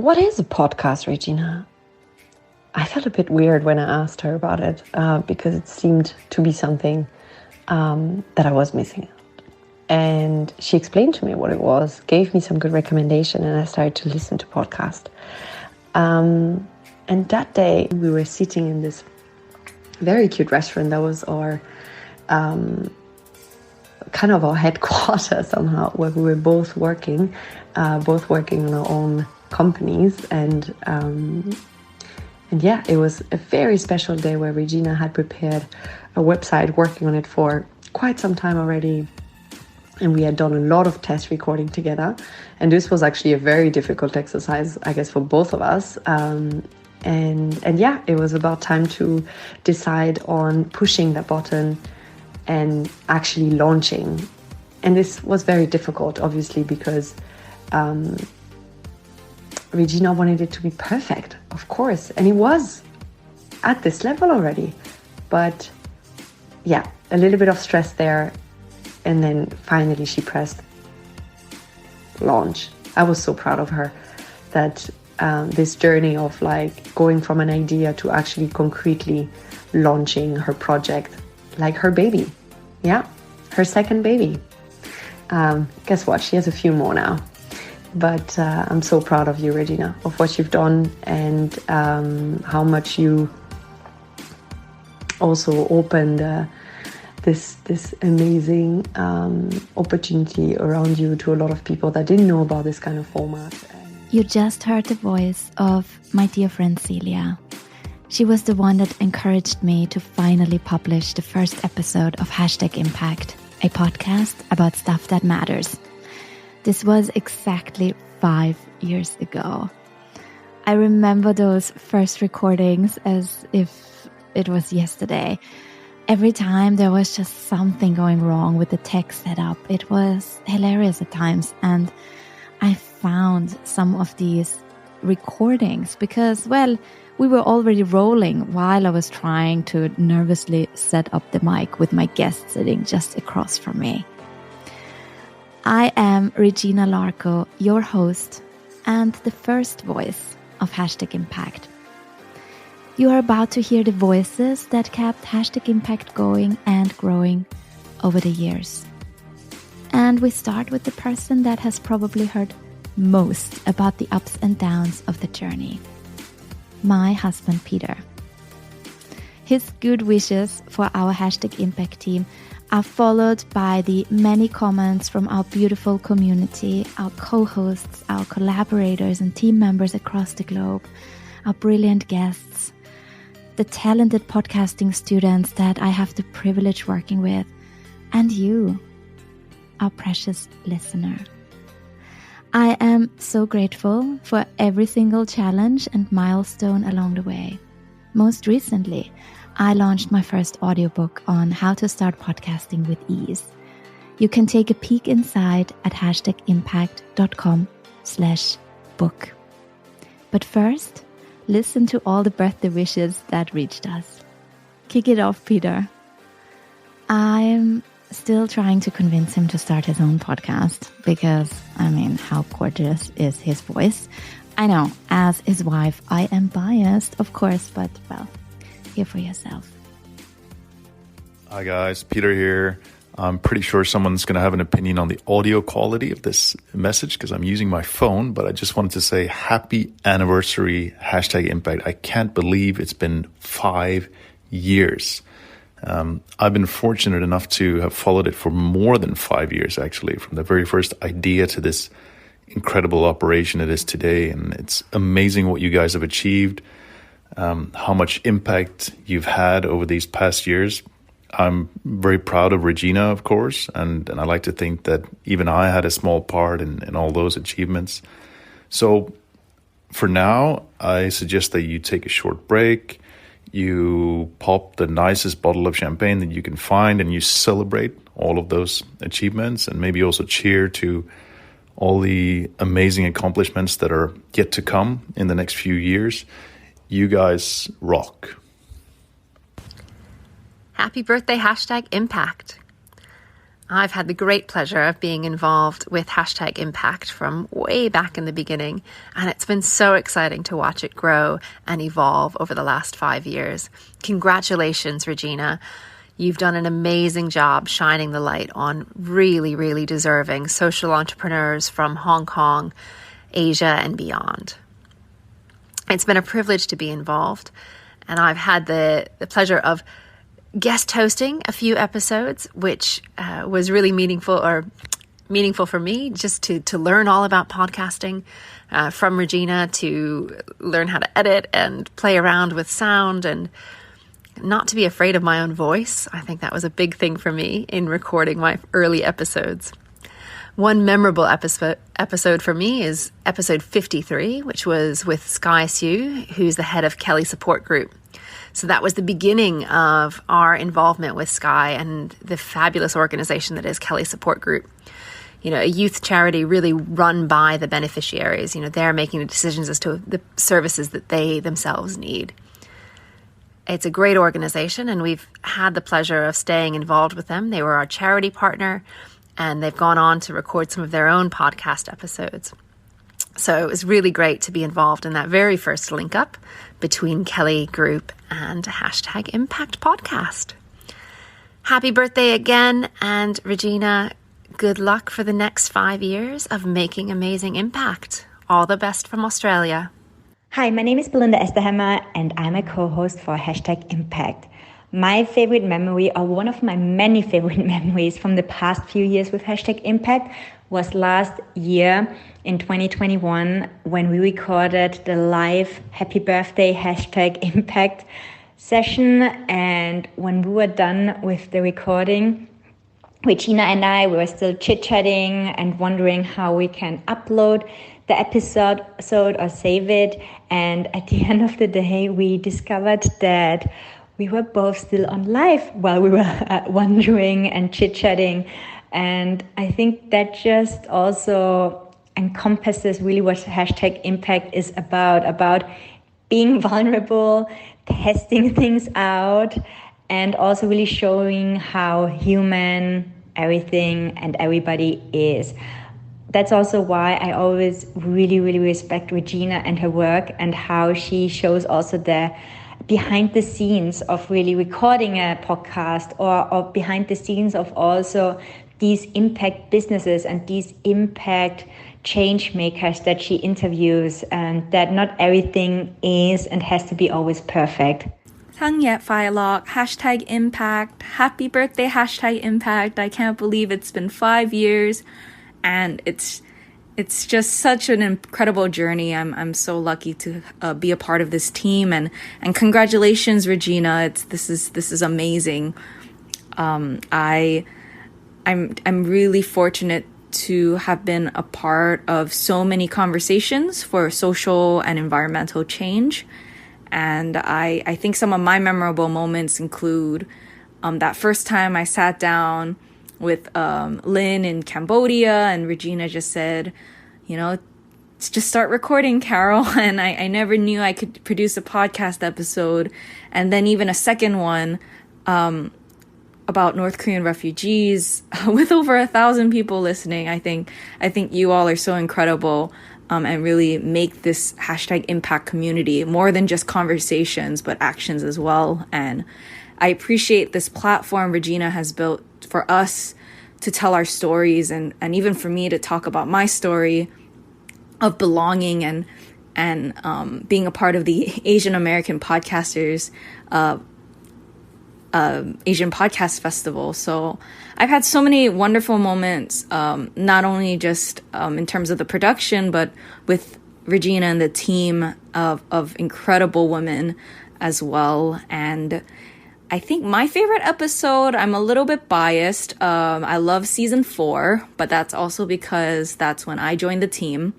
what is a podcast, Regina? I felt a bit weird when I asked her about it because it seemed to be something that I was missing. And she explained to me what it was, gave me some good recommendation, and I started to listen to podcasts. And that day we were sitting in this very cute restaurant that was our kind of our headquarters somehow, where we were both working on our own companies. And yeah, it was a very special day where Regina had prepared a website, working on it for quite some time already. And we had done a lot of test recording together. And this was actually a very difficult exercise, I guess, for both of us. And yeah, it was about time to decide on pushing that button and actually launching. And this was very difficult, obviously, because Regina wanted it to be perfect, of course. And it was at this level already. But yeah, a little bit of stress there. And then finally she pressed launch. I was so proud of her that this journey of like going from an idea to actually concretely launching her project, like her baby. Yeah, her second baby. Guess what? She has a few more now. But I'm so proud of you, Regina, of what you've done and how much you also opened this amazing opportunity around you to a lot of people that didn't know about this kind of format. You just heard the voice of my dear friend Celia. She was the one that encouraged me to finally publish the first episode of #Impact, a podcast about stuff that matters. This was exactly 5 years ago. I remember those first recordings as if it was yesterday. Every time there was just something going wrong with the tech setup. It was hilarious at times. And I found some of these recordings because, well, we were already rolling while I was trying to nervously set up the mic with my guest sitting just across from me. I am Regina Larco, your host and the first voice of #Impact. You are about to hear the voices that kept #Impact going and growing over the years. And we start with the person that has probably heard most about the ups and downs of the journey. My husband, Peter. His good wishes for our #Impact team are followed by the many comments from our beautiful community, our co-hosts, our collaborators and team members across the globe, our brilliant guests, the talented podcasting students that I have the privilege working with, and you, our precious listener. I am so grateful for every single challenge and milestone along the way. Most recently, I launched my first audiobook on how to start podcasting with ease. You can take a peek inside at #impact.com/book. But first, listen to all the birthday wishes that reached us. Kick it off, Peter. I'm still trying to convince him to start his own podcast because, I mean, how gorgeous is his voice? I know, as his wife, I am biased, of course, but, well, hear for yourself. Hi guys, Peter here. I'm pretty sure someone's going to have an opinion on the audio quality of this message because I'm using my phone, but I just wanted to say happy anniversary, #Impact. I can't believe it's been 5 years. I've been fortunate enough to have followed it for more than 5 years, actually, from the very first idea to this incredible operation it is today. And it's amazing what you guys have achieved, how much impact you've had over these past years. I'm very proud of Regina, of course, and I like to think that even I had a small part in all those achievements. So for now, I suggest that you take a short break, you pop the nicest bottle of champagne that you can find, and you celebrate all of those achievements, and maybe also cheer to all the amazing accomplishments that are yet to come in the next few years. You guys rock. Happy birthday, #Impact. I've had the great pleasure of being involved with Hashtag Impact from way back in the beginning, and it's been so exciting to watch it grow and evolve over the last 5 years. Congratulations, Regina. You've done an amazing job shining the light on really, really deserving social entrepreneurs from Hong Kong, Asia, and beyond. It's been a privilege to be involved, and I've had the pleasure of guest hosting a few episodes, which was really meaningful for me, just to learn all about podcasting from Regina, to learn how to edit and play around with sound and not to be afraid of my own voice. I think that was a big thing for me in recording my early episodes. One memorable episode for me is episode 53, which was with Chiu, who's the head of KELY Support Group. So that was the beginning of our involvement with Sky and the fabulous organization that is KELY Support Group. You know, a youth charity really run by the beneficiaries. You know, they're making the decisions as to the services that they themselves need. It's a great organization, and we've had the pleasure of staying involved with them. They were our charity partner, and they've gone on to record some of their own podcast episodes. So it was really great to be involved in that very first link up between KELY Group and Hashtag Impact Podcast. Happy birthday again, and Regina, good luck for the next 5 years of making amazing impact. All the best from Australia. Hi, my name is Belinda Esterhammer, and I'm a co-host for Hashtag Impact. My favorite memory, or one of my many favorite memories from the past few years with Hashtag Impact, was last year in 2021 when we recorded the live Happy Birthday Hashtag Impact session. And when we were done with the recording, Regina and I were still chit-chatting and wondering how we can upload the episode or save it. And at the end of the day, we discovered that we were both still on live while we were wondering and chit-chatting. And I think that just also encompasses really what Hashtag Impact is about being vulnerable, testing things out, and also really showing how human everything and everybody is. That's also why I always really, really respect Regina and her work, and how she shows also the behind the scenes of really recording a podcast, or behind the scenes of also these impact businesses and these impact change makers that she interviews, and that not everything is and has to be always perfect. 生日快樂 Hashtag Impact. Happy birthday Hashtag Impact. I can't believe it's been 5 years, and it's just such an incredible journey. I'm so lucky to be a part of this team, and congratulations, Regina. This is amazing. I'm really fortunate to have been a part of so many conversations for social and environmental change. And I think some of my memorable moments include that first time I sat down with Lynn in Cambodia, and Regina just said, you know, just start recording, Carol. And I never knew I could produce a podcast episode. And then even a second one about North Korean refugees with over 1,000 people listening. I think you all are so incredible, and really make this Hashtag Impact community more than just conversations, but actions as well. And I appreciate this platform Regina has built for us to tell our stories, and even for me to talk about my story of belonging and being a part of the Asian American Podcasters Asian Podcast Festival. So I've had so many wonderful moments, not only just in terms of the production, but with Regina and the team of incredible women as well. And I think my favorite episode, I'm a little bit biased. I love season 4, but that's also because that's when I joined the team.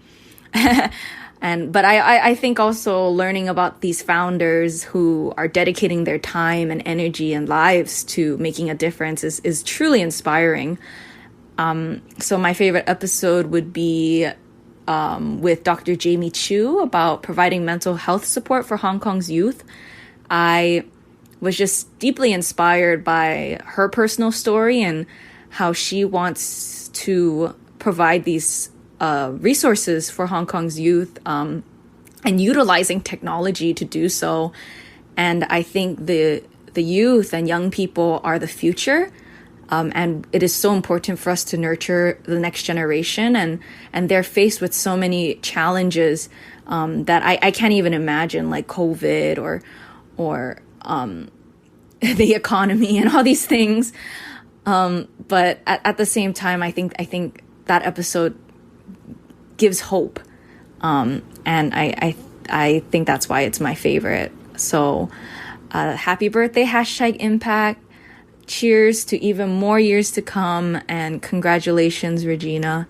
But I think also learning about these founders who are dedicating their time and energy and lives to making a difference is truly inspiring. So my favorite episode would be with Dr. Jamie Chiu about providing mental health support for Hong Kong's youth. I was just deeply inspired by her personal story and how she wants to provide these resources for Hong Kong's youth, and utilizing technology to do so. And I think the youth and young people are the future. And it is so important for us to nurture the next generation, and they're faced with so many challenges that I can't even imagine, like COVID or the economy and all these things. But at the same time, I think that episode gives hope, and I think that's why it's my favorite. So, happy birthday, #Impact. Cheers to even more years to come, and congratulations, Regina.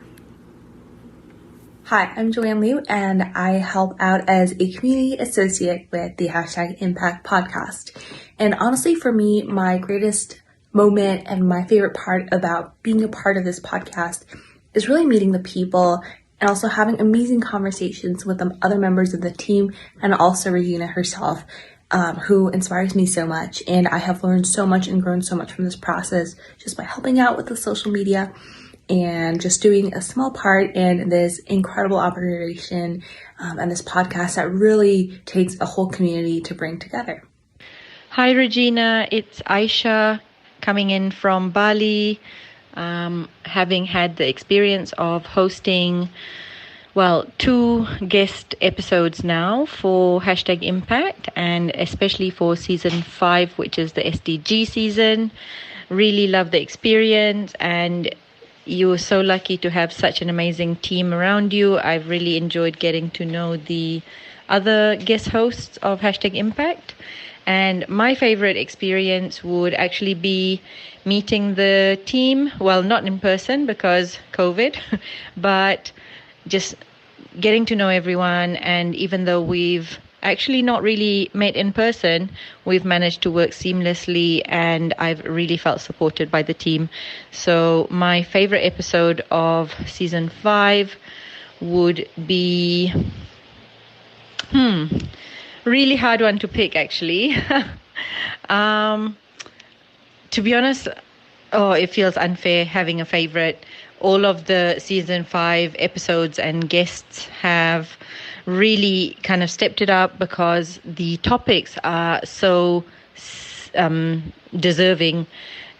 Hi, I'm Joanne Liu, and I help out as a community associate with the #Impact podcast. And honestly, for me, my greatest moment and my favorite part about being a part of this podcast is really meeting the people and also having amazing conversations with the other members of the team, and also Regina herself, who inspires me so much. And I have learned so much and grown so much from this process just by helping out with the social media and just doing a small part in this incredible operation and this podcast that really takes a whole community to bring together. Hi, Regina. It's Aisha coming in from Bali, having had the experience of hosting, 2 guest episodes now for #Impact, and especially for season 5, which is the SDG season. Really love the experience, and you were so lucky to have such an amazing team around you. I've really enjoyed getting to know the other guest hosts of #Impact. And my favorite experience would actually be meeting the team. Well, not in person because COVID, but just getting to know everyone. And even though we've actually not really met in person, we've managed to work seamlessly, and I've really felt supported by the team. So my favorite episode of season 5 would be really hard one to pick, actually. To be honest, it feels unfair having a favorite. All of the season 5 episodes and guests have really kind of stepped it up because the topics are so deserving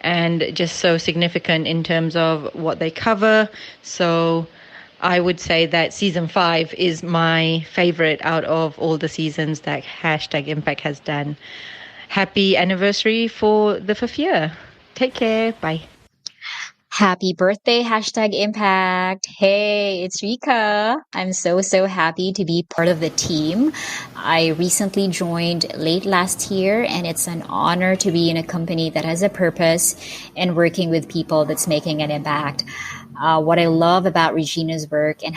and just so significant in terms of what they cover. So I would say that season 5 is my favorite out of all the seasons that #Impact has done. Happy anniversary for the 5th year. Take care. Bye. Happy birthday, #Impact. Hey, it's Rika. I'm so happy to be part of the team. I recently joined late last year, and it's an honor to be in a company that has a purpose and working with people that's making an impact. What I love about Regina's work and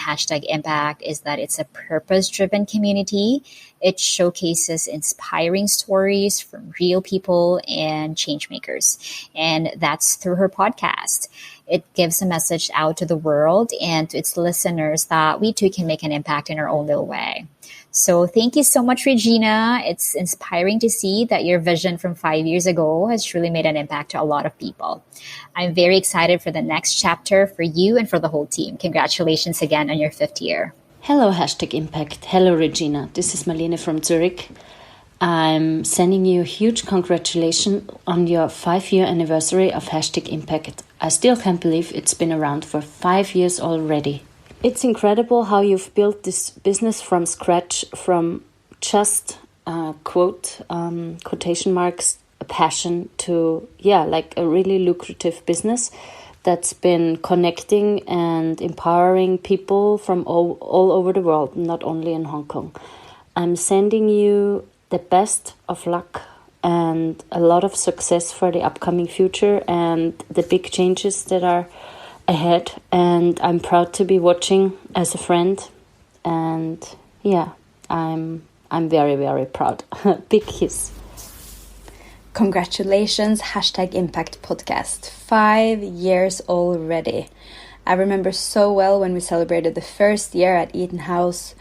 #Impact is that it's a purpose-driven community. It showcases inspiring stories from real people and change makers. And that's through her podcast. It gives a message out to the world and to its listeners that we too can make an impact in our own little way. So thank you so much, Regina. It's inspiring to see that your vision from 5 years ago has truly made an impact to a lot of people. I'm very excited for the next chapter for you and for the whole team. Congratulations again on your 5th year. Hello, #Impact. Hello, Regina. This is Marlene from Zurich. I'm sending you a huge congratulations on your 5-year anniversary of #Impact. I still can't believe it's been around for 5 years already. It's incredible how you've built this business from scratch, from just quotation marks, a passion to, like a really lucrative business that's been connecting and empowering people from all over the world, not only in Hong Kong. I'm sending you the best of luck and a lot of success for the upcoming future and the big changes that are ahead. And I'm proud to be watching as a friend. And I'm very, very proud. Big kiss. Congratulations, #Impact podcast. 5 years already. I remember so well when we celebrated the first year at Eaton House,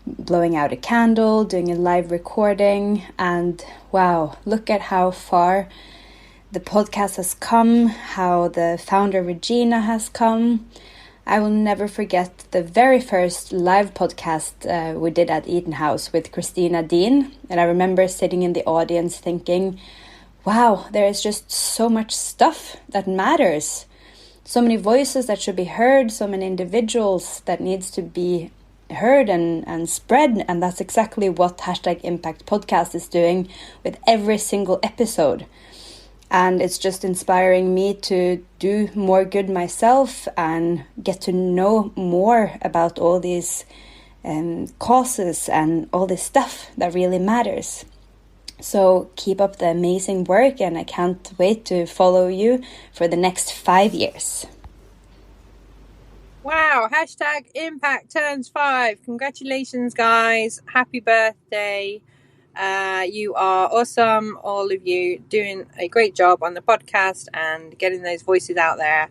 blowing out a candle, doing a live recording, and wow, look at how far the podcast has come, how the founder Regina has come. I will never forget the very first live podcast we did at Eaton House with Christina Dean. And I remember sitting in the audience thinking, wow, there is just so much stuff that matters. So many voices that should be heard, so many individuals that needs to be heard and spread. And that's exactly what Hashtag Impact Podcast is doing with every single episode. And it's just inspiring me to do more good myself and get to know more about all these causes and all this stuff that really matters. So keep up the amazing work, and I can't wait to follow you for the next 5 years. Wow, Hashtag Impact turns 5. Congratulations, guys. Happy birthday. You are awesome, all of you, doing a great job on the podcast and getting those voices out there.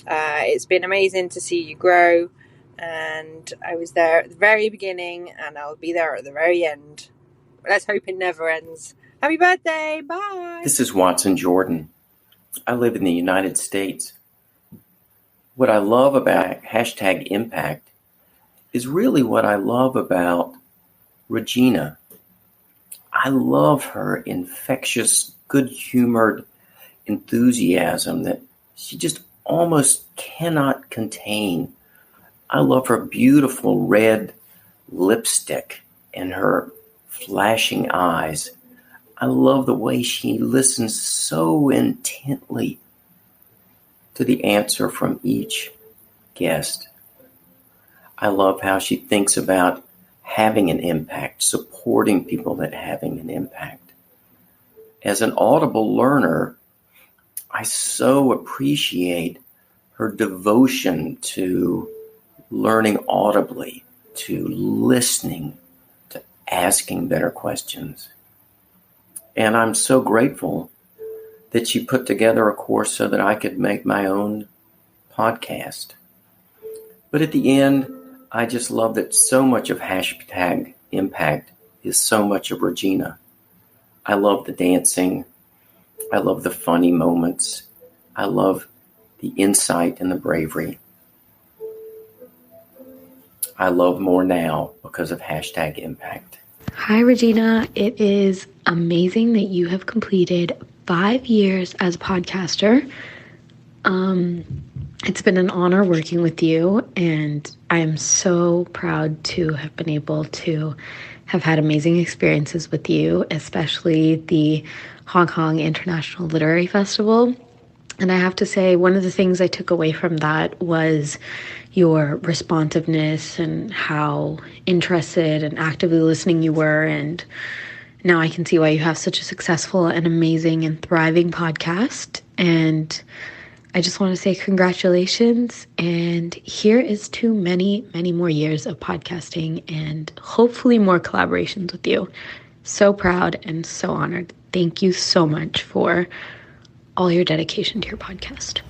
It's been amazing to see you grow, and I was there at the very beginning and I'll be there at the very end. Let's hope it never ends. Happy birthday. Bye. This is Watson Jordan. I live in the United States. What I love about Hashtag Impact is really what I love about Regina. I love her infectious, good-humored enthusiasm that she just almost cannot contain. I love her beautiful red lipstick and her flashing eyes. I love the way she listens so intently to the answer from each guest. I love how she thinks about having an impact, supporting people that having an impact. As an Audible learner, I so appreciate her devotion to learning audibly, to listening, to asking better questions. And I'm so grateful that she put together a course so that I could make my own podcast. But at the end, I just love that so much of Hashtag Impact is so much of Regina. I love the dancing. I love the funny moments. I love the insight and the bravery. I love more now because of Hashtag Impact. Hi, Regina. It is amazing that you have completed 5 years as a podcaster. It's been an honor working with you, and I am so proud to have been able to have had amazing experiences with you, especially the Hong Kong International Literary Festival. And I have to say, one of the things I took away from that was your responsiveness and how interested and actively listening you were. And now I can see why you have such a successful and amazing and thriving podcast. And I just want to say congratulations, and here is to many, many more years of podcasting and hopefully more collaborations with you. So proud and so honored. Thank you so much for all your dedication to your podcast.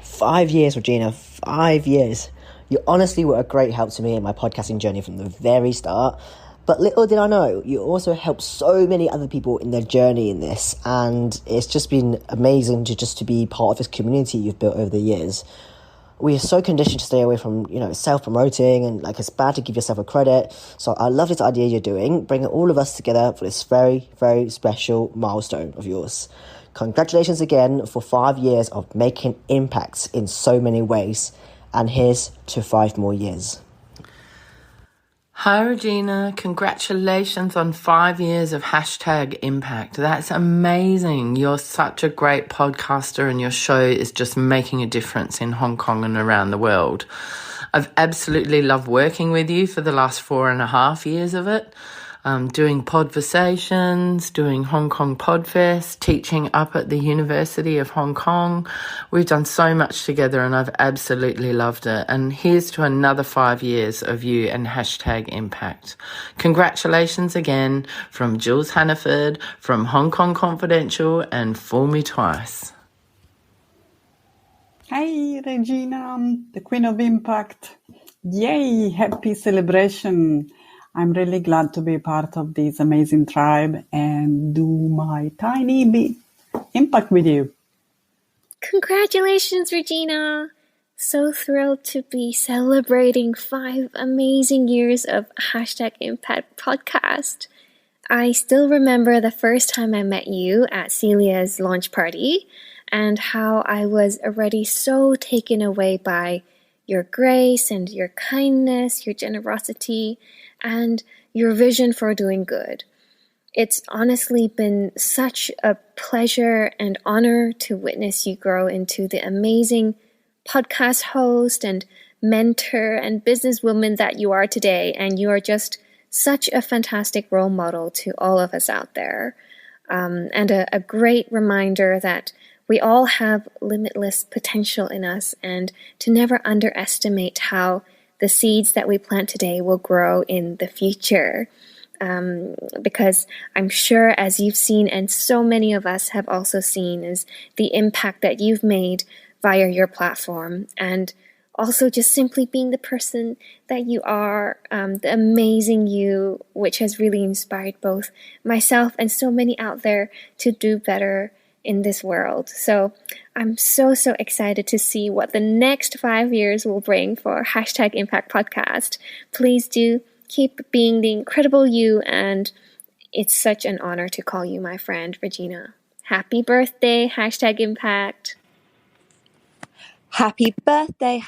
5 years, Regina, 5 years. You honestly were a great help to me in my podcasting journey from the very start. But little did I know, you also helped so many other people in their journey in this, and it's just been amazing to be part of this community you've built over the years. We are so conditioned to stay away from, self-promoting, and it's bad to give yourself a credit. So I love this idea you're doing, bringing all of us together for this very, very special milestone of yours. Congratulations again for 5 years of making impacts in so many ways, and here's to 5 more years. Hi, Regina. Congratulations on 5 years of Hashtag Impact. That's amazing. You're such a great podcaster, and your show is just making a difference in Hong Kong and around the world. I've absolutely loved working with you for the last 4.5 years of it. Doing podversations, doing Hong Kong Podfest, teaching up at the University of Hong Kong. We've done so much together, and I've absolutely loved it. And here's to another 5 years of you and Hashtag Impact. Congratulations again from Jules Hannaford, from Hong Kong Confidential, and Fool Me Twice. Hi, Regina, the Queen of Impact. Yay, happy celebration. I'm really glad to be part of this amazing tribe and do my tiny bit Impact with you. Congratulations, Regina! So thrilled to be celebrating 5 amazing years of #Impact podcast. I still remember the first time I met you at Celia's launch party and how I was already so taken away by your grace and your kindness, your generosity, and your vision for doing good. It's honestly been such a pleasure and honor to witness you grow into the amazing podcast host and mentor and businesswoman that you are today. And you are just such a fantastic role model to all of us out there. And a great reminder that we all have limitless potential in us, and to never underestimate how the seeds that we plant today will grow in the future. Because I'm sure, as you've seen, and so many of us have also seen, is the impact that you've made via your platform, and also just simply being the person that you are, the amazing you, which has really inspired both myself and so many out there to do better in this world. So I'm so excited to see what the next 5 years will bring for #Impact podcast. Please do keep being the incredible you, and it's such an honor to call you my friend, Regina. Happy birthday, #Impact. Happy birthday,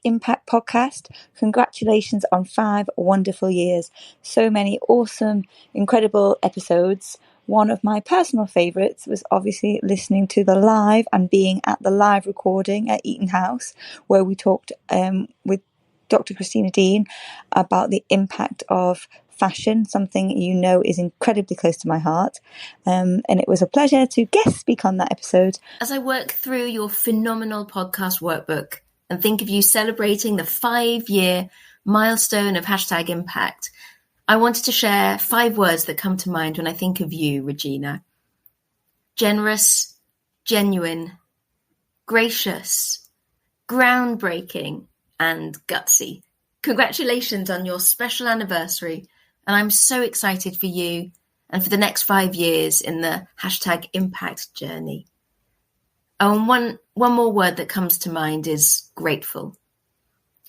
#Impact podcast. Congratulations on 5 wonderful years. So many awesome, incredible episodes. One of my personal favourites was obviously listening to the live and being at the live recording at Eaton House, where we talked with Dr Christina Dean about the impact of fashion, something you know is incredibly close to my heart. And it was a pleasure to guest speak on that episode. As I work through your phenomenal podcast workbook and think of you celebrating the 5-year milestone of #Impact, I wanted to share 5 words that come to mind when I think of you, Regina. Generous, genuine, gracious, groundbreaking, and gutsy. Congratulations on your special anniversary, and I'm so excited for you and for the next 5 years in the #Impact journey. Oh, and one more word that comes to mind is grateful.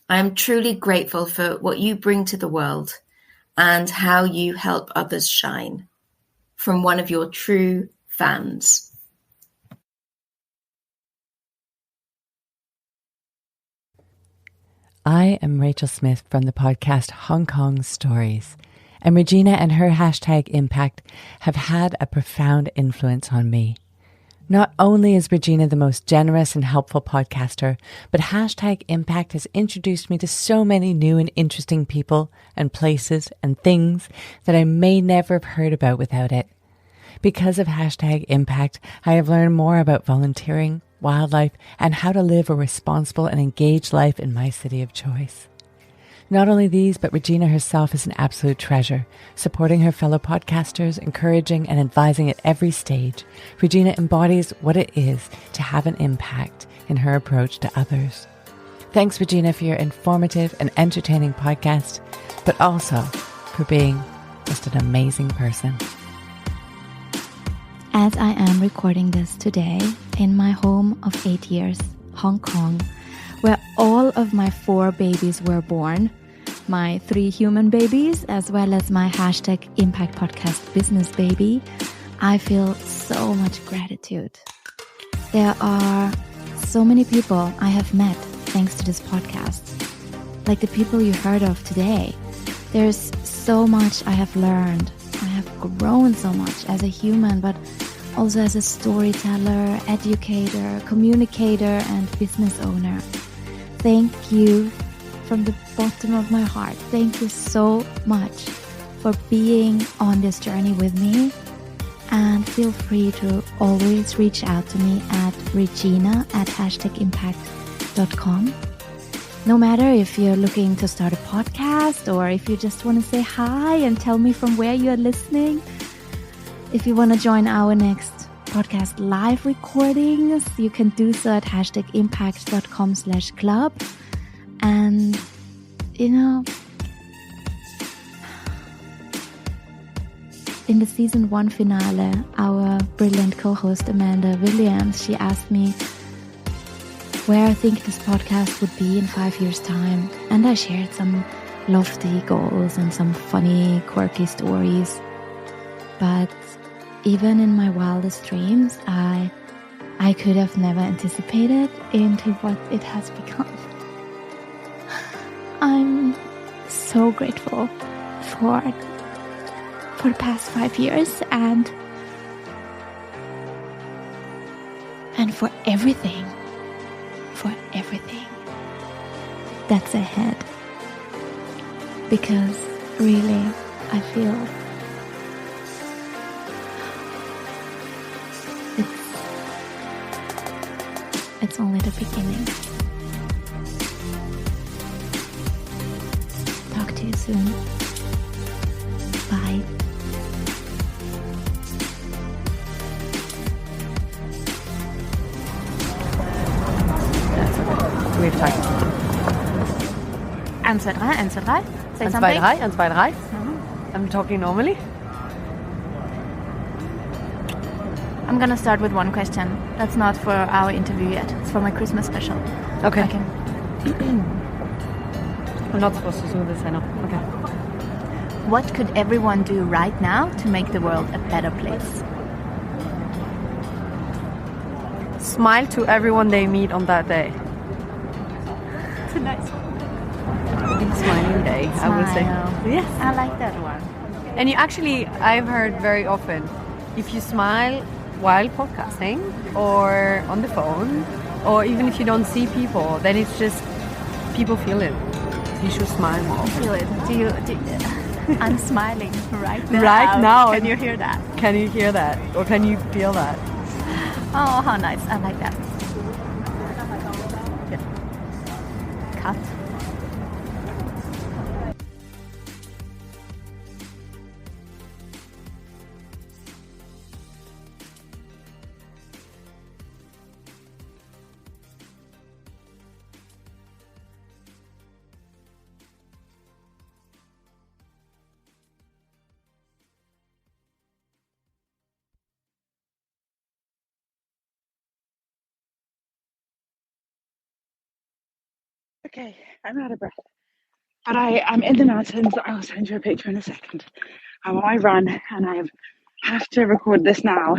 I am truly grateful for what you bring to the world and how you help others shine. From one of your true fans. I am Rachel Smith from the podcast Hong Kong Stories, and Regina and her #Impact have had a profound influence on me. Not only is Regina the most generous and helpful podcaster, but #Impact has introduced me to so many new and interesting people and places and things that I may never have heard about without it. Because of #Impact, I have learned more about volunteering, wildlife, and how to live a responsible and engaged life in my city of choice. Not only these, but Regina herself is an absolute treasure, supporting her fellow podcasters, encouraging and advising at every stage. Regina embodies what it is to have an impact in her approach to others. Thanks, Regina, for your informative and entertaining podcast, but also for being just an amazing person. As I am recording this today in my home of 8 years, Hong Kong, where all of my 4 babies were born, my 3 human babies, as well as my #Impact podcast business baby, I feel so much gratitude. There are so many people I have met thanks to this podcast, like the people you heard of today. There's so much I have learned. I have grown so much as a human, but also as a storyteller, educator, communicator, and business owner. Thank you from the bottom of my heart. Thank you so much for being on this journey with me. And feel free to always reach out to me at regina@impact.com. No matter if you're looking to start a podcast or if you just want to say hi and tell me from where you're listening. If you want to join our next podcast live recordings, you can do so at #impact.com/club. And, in the season 1 finale, our brilliant co-host Amanda Williams, she asked me where I think this podcast would be in 5 years' time. And I shared some lofty goals and some funny, quirky stories. But even in my wildest dreams, I could have never anticipated into what it has become. I'm so grateful for the past 5 years and for everything that's ahead. Because really, I feel it's only the beginning. Talk to you soon. Bye. We've talked. 1, 2, 3, 1, 2, 3. Say 1, 2, something. 3, 1, 2, 3. I'm talking normally. I'm gonna start with one question. That's not for our interview yet. It's for my Christmas special. Okay. I'm not supposed to do this, I know. Okay. What could everyone do right now to make the world a better place? Smile to everyone they meet on that day. It's a nice one. Smiling day, I would say. Yes. I like that one. And you actually, I've heard very often, if you smile while podcasting or on the phone, or even if you don't see people, then it's just, people feel it. You should smile more. Feel it. Do you I'm smiling right now. Right now. Can you hear that? Can you hear that? Or can you feel that? Oh, how nice. I like that. Yeah. Cut. Okay, I'm out of breath. But I'm in the mountains. I'll send you a picture in a second. I'm on my run and I have to record this now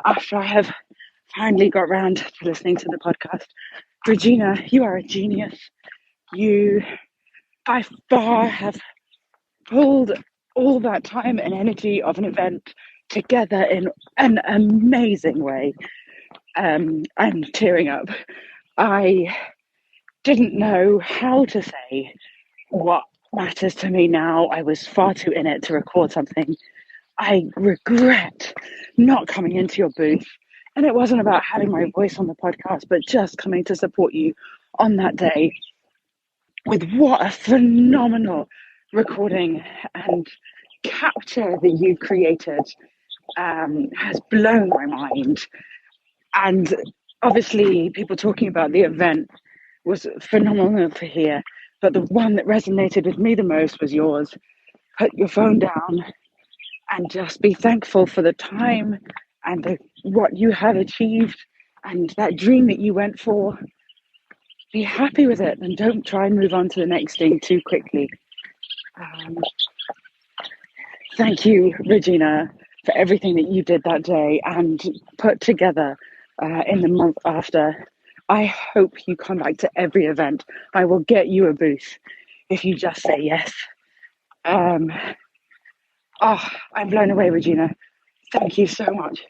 after I have finally got round to listening to the podcast. Regina, you are a genius. You by far have pulled all that time and energy of an event together in an amazing way. I'm tearing up. I didn't know how to say what matters to me now. I was far too in it to record something. I regret not coming into your booth. And it wasn't about having my voice on the podcast, but just coming to support you on that day with what a phenomenal recording and capture that you created has blown my mind. And obviously people talking about the event was phenomenal to hear, but the one that resonated with me the most was yours. Put your phone down and just be thankful for the time and what you have achieved and that dream that you went for. Be happy with it and don't try and move on to the next thing too quickly. Thank you, Regina, for everything that you did that day and put together in the month after. I hope you come back to every event. I will get you a booth if you just say yes. I'm blown away, Regina. Thank you so much.